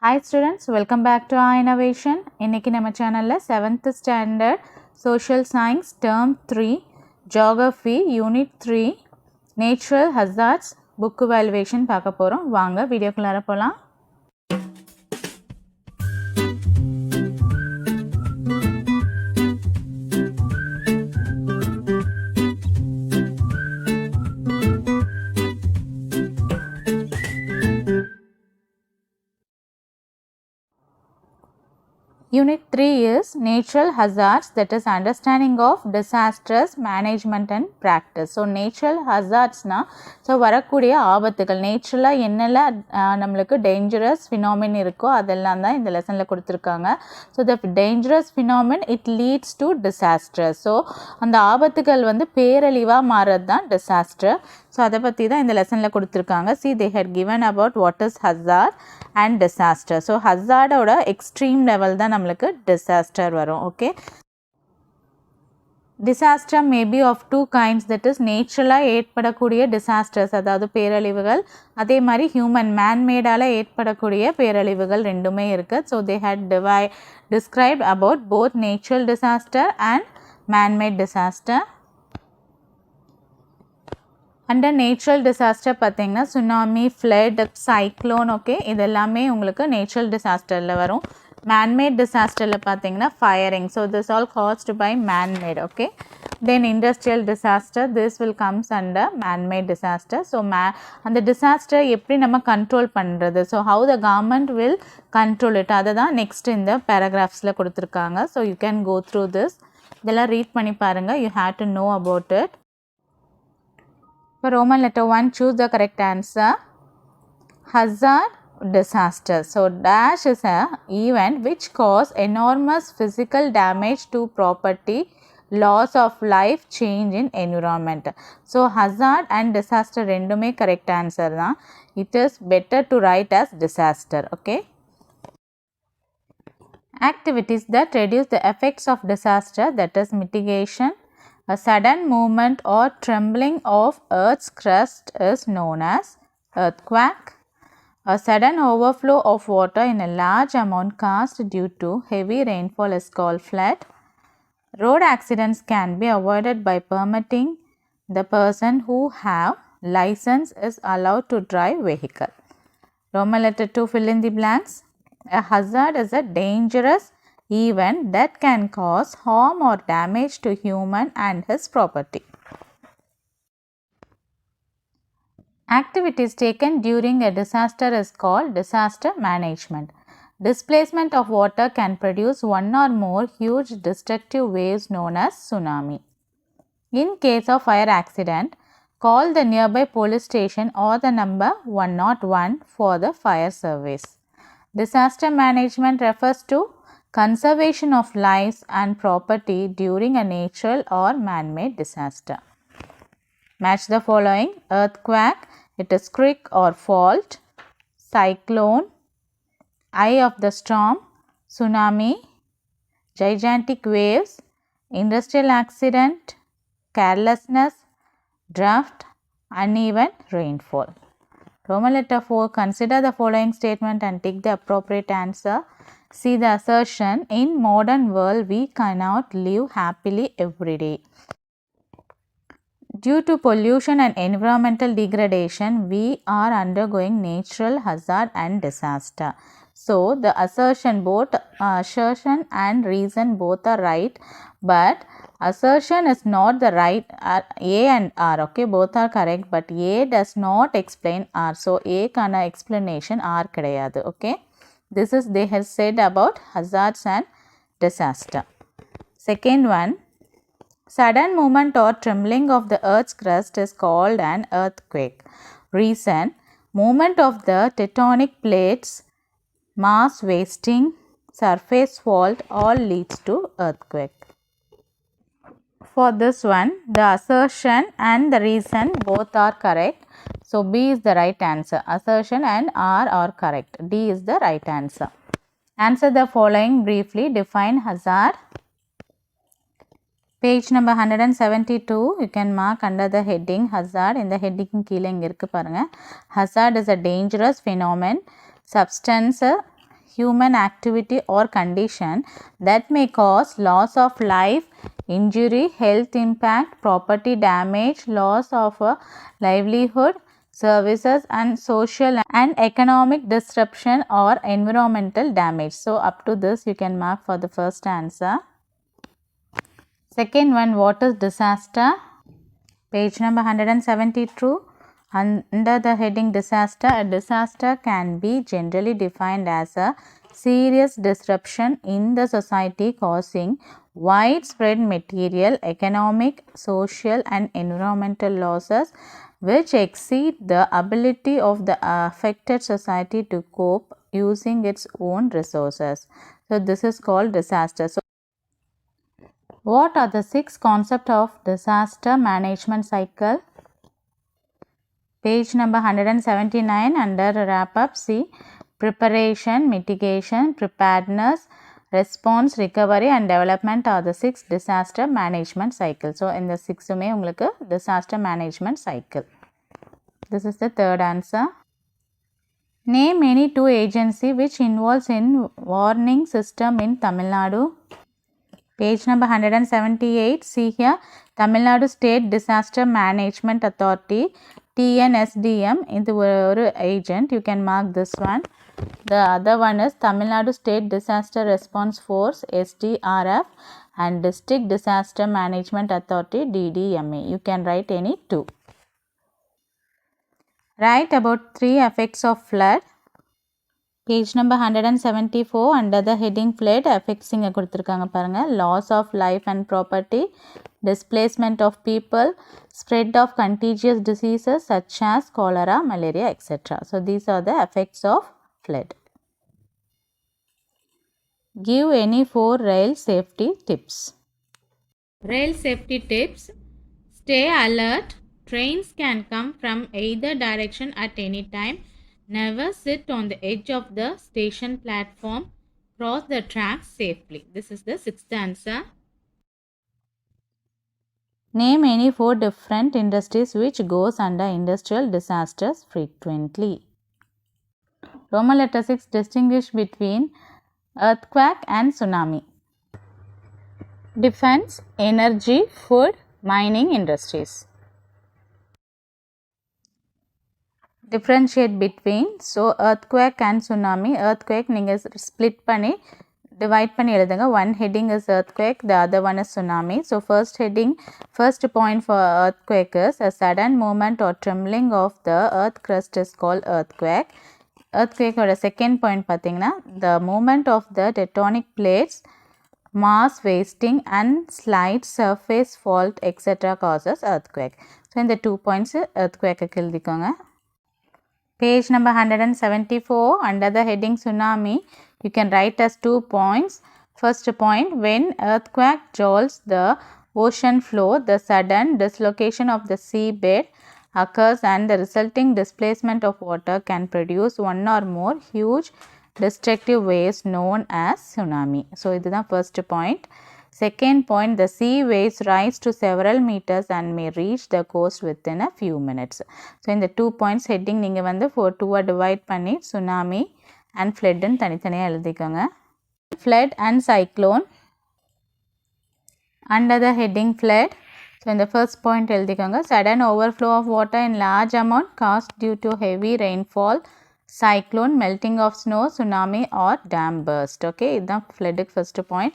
Hi students, welcome back to our innovation. இன்னைக்கு நம்ம சேனல்ல 7th standard social science term 3 geography unit 3 natural hazards book evaluation பார்க்க போறோம். வாங்க வீடியோக்குள்ளார போலாம். Unit 3 is natural hazards, that is understanding of disasters, management and practice. So natural hazards na so வரக்கூடிய ஆபத்துகள் நேச்சுரலாக என்னெல்லாம் நம்மளுக்கு dangerous phenomenon இருக்கோ அதெல்லாம் தான் இந்த லெசனில் கொடுத்துருக்காங்க. So the dangerous phenomenon it leads to disaster. So அந்த ஆபத்துகள் வந்து பேரழிவாக மாறுறது தான் disaster. ஸோ அதை பற்றி தான் இந்த லெசனில் கொடுத்துருக்காங்க. See they had given about what is hazard and disaster. So ஹசார்டோட எக்ஸ்ட்ரீம் லெவல் தான் நம்மளுக்கு disaster வரும். Okay, disaster may be of two kinds, that is நேச்சுரலாக ஏற்படக்கூடிய disasters அதாவது பேரழிவுகள், அதே மாதிரி ஹியூமன் மேன்மேடால் ஏற்படக்கூடிய பேரழிவுகள் ரெண்டுமே இருக்குது. So they had described about both natural disaster and man-made disaster. Under natural disaster பார்த்திங்கன்னா சுனாமி, ஃப்ளட், சைக்ளோன், ஓகே இதெல்லாமே உங்களுக்கு நேச்சுரல் டிசாஸ்டரில் வரும். மேன்மேட் டிசாஸ்டரில் பார்த்திங்கன்னா firing, so this all caused by manmade. Okay, then industrial disaster, this will comes under manmade disaster. So அந்த disaster எப்படி நம்ம கண்ட்ரோல் பண்ணுறது, so how the government will control it, அதை தான் நெக்ஸ்ட் இந்த பேராகிராஃப்ஸில் கொடுத்துருக்காங்க. So you can go through this, இதெல்லாம் ரீட் பண்ணி பாருங்கள். You have to know about it. For Roman letter 1, choose the correct answer. Hazard, disaster. So dash is a event which cause enormous physical damage to property, loss of life, change in environment. So hazard and disaster rendume correct answer da. It is better to write as disaster. Okay. Activities that reduce the effects of disaster, that is mitigation. A sudden movement or trembling of Earth's crust is known as earthquake. A sudden overflow of water in a large amount caused due to heavy rainfall is called flood. Road accidents can be avoided by permitting the person who have license is allowed to drive vehicle. Roman letter 2, fill in the blanks. A hazard is a dangerous event that can cause harm or damage to human and his property. Activities taken during a disaster is called disaster management. Displacement of water can produce one or more huge destructive waves known as tsunami. In case of fire accident, call the nearby police station or the number 101 for the fire service. Disaster management refers to conservation of lives and property during a natural or man-made disaster. Match the following: earthquake, it is creek or fault; cyclone, eye of the storm; tsunami, gigantic waves; industrial accident, carelessness; drought, uneven rainfall. Roman letter 4, consider the following statement and take the appropriate answer. See the assertion: in modern world we cannot live happily every day. Due to pollution and environmental degradation, we are undergoing natural hazard and disaster. So the assertion, both assertion and reason both are right, but assertion is not the right. A and R, okay, both are correct, but A does not explain R. So A kana explanation R கிடையாது. Okay, this is they have said about hazards and disaster. Second one, sudden movement or trembling of the earth's crust is called an earthquake. Reason: movement of the tectonic plates, mass wasting, surface fault all leads to earthquake. For this one, the assertion and the reason both are correct. So B is the right answer. Assertion and R are correct. D is the right answer. Answer the following briefly. Define hazard. Page number 172, you can mark under the heading hazard. In the heading கீழே இங்க இருக்கு பாருங்க. Hazard is a dangerous phenomenon. Substance human activity or condition that may cause loss of life, injury, health impact, property damage, loss of a livelihood, services and social and economic disruption or environmental damage. So up to this you can mark for the first answer. Second one, what is disaster? Page number 172. Under the heading disaster, a disaster can be generally defined as a serious disruption in the society causing widespread material, economic, social and environmental losses which exceed the ability of the affected society to cope using its own resources. So this is called disaster. So what are the 6 concepts of disaster management cycle? Page number 179 under wrap up. See, preparation, mitigation, preparedness, response, recovery and development are the 6 disaster management cycles. So in the 6 ume ungalku disaster management cycle. This is the third answer. Name any 2 agency which involves in warning system in Tamil Nadu. Page number 178. See here, Tamil Nadu State Disaster Management Authority, TNSDM, in the agent. You can mark this one. The other one is Tamil Nadu State Disaster Response Force, SDRF, and District Disaster Management Authority, DDMA. You can write any 2. Write about 3 effects of flood. Page number 174 under the heading flood effects inga kuduthirukanga paranga. Loss of life and property, displacement of people, spread of contagious diseases such as cholera, malaria, etc. So these are the effects of flood. Give any 4 rail safety tips. Rail safety tips. Stay alert. Trains can come from either direction at any time. Never sit on the edge of the station platform. Cross the tracks safely. This is the 6th answer. Name any 4 different industries which goes under industrial disasters frequently. Roman letter 6, distinguish between earthquake and tsunami. Defense, energy, food, mining industries. Differentiate between. So earthquake and tsunami. Earthquake ninga split panni divide panni eludunga. One heading is earthquake, the other one is tsunami. So first point for earthquake is a sudden movement or trembling of the earth crust is called earthquake. Earthquake oda second point pathina, the movement of the tectonic plates, mass wasting and slight surface fault etc. causes earthquake. So in the 2 points earthquake eludhikonga. Page number 174 under the heading tsunami, you can write as 2 points. First point, when earthquake jolts the ocean floor, the sudden dislocation of the seabed occurs and the resulting displacement of water can produce one or more huge destructive waves known as tsunami. So this is the first point. Second point, the sea waves rise to several meters and may reach the coast within a few minutes. So in the 2 points heading ninga vandu for 2 divide panni tsunami and flood nu tanithaniya eludhikonga. Flood and cyclone. Under the heading flood, so in the first point eludhikonga, sudden overflow of water in large amount caused due to heavy rainfall, cyclone, melting of snow, tsunami or dam burst. Okay, this is flood first point.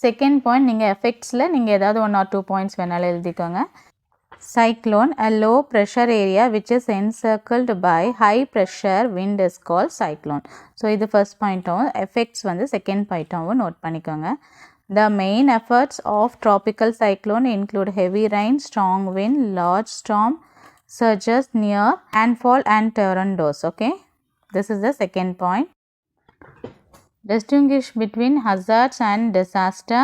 Second point, ninga effects la ninga edavadhu 1 or 2 points venala eludhikonga. Cyclone, a low pressure area which is encircled by high pressure wind is called cyclone. So this first point. Effects vandu second point note panikonga. The main efforts of tropical cyclone include heavy rain, strong wind, large storm, surges near landfall and tornadoes. Okay, this is the second point. Distinguish between hazards and disaster.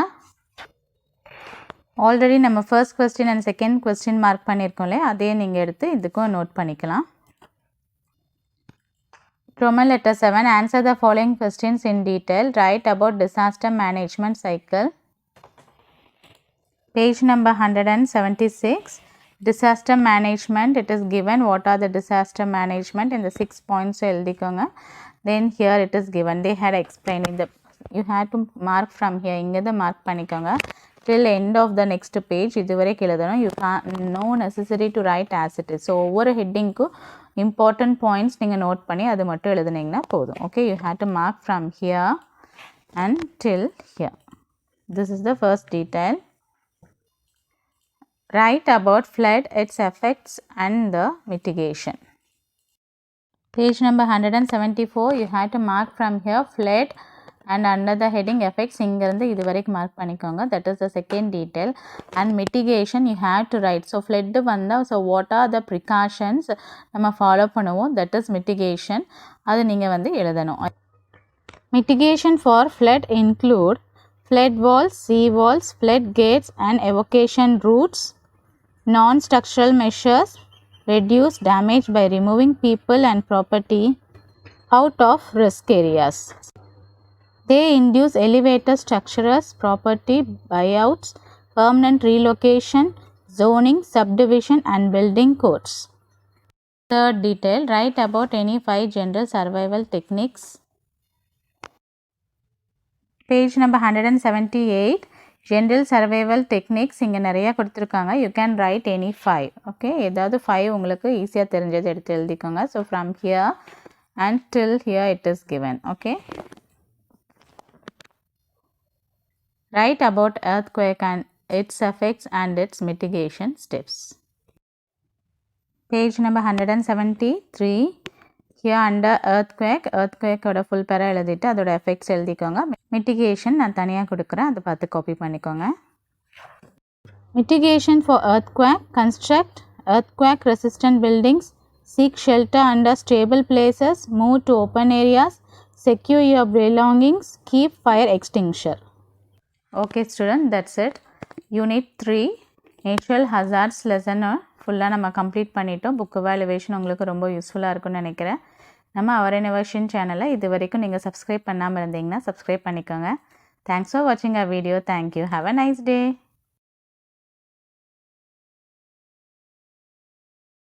Already நம்ம first question and second question mark பண்ணிருக்கோம்ல, அதே நீங்க எடுத்து இதுக்கும் note பண்ணிக்கலாம். Roman letter 7, answer the following questions in detail. Write about disaster management cycle. Page number 176. Disaster management, it is given what are the disaster management in the 6 points எழுதிக்கோங்க. Then here it is given, they had explained in the, you had to mark from here, இங்கேருந்து mark பண்ணிக்கோங்க till end of the next page இதுவரைக்கும் எழுதணும். You can't, no necessary to write as it is. So ஒவ்வொரு ஹெட்டிங்க்கும் important points நீங்கள் note பண்ணி அது மட்டும் எழுதுனீங்கன்னா போதும். Okay, you had to mark from here until here. This is the first detail. Write about flood, its effects and the mitigation. Page number 174, you have to mark from here flood and under the heading effects இங்கிருந்து இது வரைக்கும் mark பண்ணிக்கோங்க. That is the second detail. And mitigation you have to write. So flood வந்தா, so what are the precautions நம்ம follow பண்ணுவோம், that is mitigation. அது நீங்கள் வந்து எழுதணும். Mitigation for flood include flood walls, sea walls, flood gates and evacuation routes. Non-structural measures reduce damage by removing people and property out of risk areas. They induce elevator structures, property buyouts, permanent relocation, zoning, subdivision and building codes. Third detail, write about any 5 general survival techniques. Page number 178, general survival techniques இங்கே நிறையா கொடுத்துருக்காங்க. You can write any 5. Okay, ஏதாவது 5 உங்களுக்கு ஈஸியாக தெரிஞ்சது எடுத்து எழுதிக்கோங்க. So from here until here it is given. Okay, write about earthquake and its effects and its mitigation steps. Page number 173, here under earthquake, earthquake ஓட full பேரா எழுதிட்டு அதோட effects எழுதிக்கோங்க. mitigation நான் தனியாக கொடுக்குறேன், அதை பார்த்து காப்பி பண்ணிக்கோங்க. Mitigation for earthquake, construct earthquake resistant buildings, seek shelter under stable places, move to open areas, secure your belongings, keep fire extinguisher. Okay student, that's it. Unit 3 natural hazards lesson ஃபுல்லாக நம்ம complete பண்ணிட்டோம். Book valuation உங்களுக்கு ரொம்ப யூஸ்ஃபுல்லாக இருக்கும்னு நினைக்கிறேன். நம்ம அவர் innovation சேனலை இது வரைக்கும் நீங்கள் சப்ஸ்கிரைப் பண்ணாமல் இருந்தீங்கன்னா சப்ஸ்கிரைப் பண்ணிக்கோங்க. தேங்க்ஸ் ஃபார் வாட்சிங் அ video. Thank you. Have a nice day.